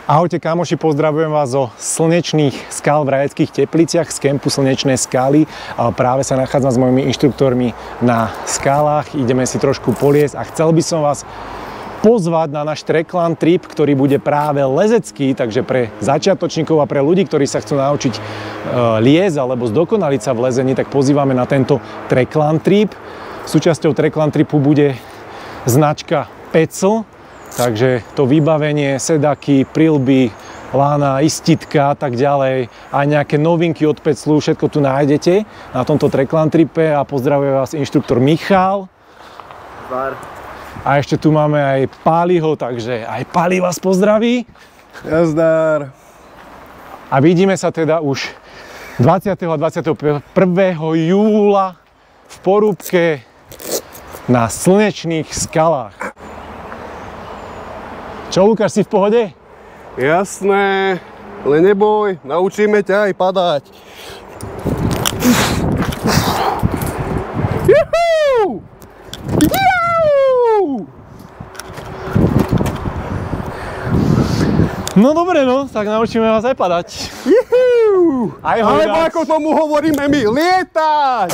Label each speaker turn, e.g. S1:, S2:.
S1: Ahojte kamoši, pozdravujem vás zo slnečných skál v Rajeckých Tepliciach z kempu Slnečné skaly. Práve sa nachádzam s mojimi inštruktormi na skalách, ideme si trošku poliesť a chcel by som vás pozvať na náš Trekland trip, ktorý bude práve lezecký, takže pre začiatočníkov a pre ľudí, ktorí sa chcú naučiť liesť alebo zdokonaliť sa v lezení, tak pozývame na tento Trekland trip. Súčasťou Trekland tripu bude značka Petzl. Takže to vybavenie, sedaky, prilby, lána, istitka a tak ďalej. Aj nejaké novinky od Petzlu, všetko tu nájdete na tomto Trekland tripe a pozdravuje vás inštruktor Michal.
S2: Zdar.
S1: A ešte tu máme aj Páliho, takže aj Páli vás pozdraví.
S2: Nazdar.
S1: A vidíme sa teda už 20. a 21. júla v Porúbke na Slnečných skalách. Čo, Lukáš, si v pohode?
S2: Jasné, ale neboj, naučíme ťa aj padať. Juhu! Juhu!
S1: No dobre, no, tak naučíme vás aj padať.
S2: Juhu!
S1: Aj
S2: alebo ako tomu hovoríme my, lietať!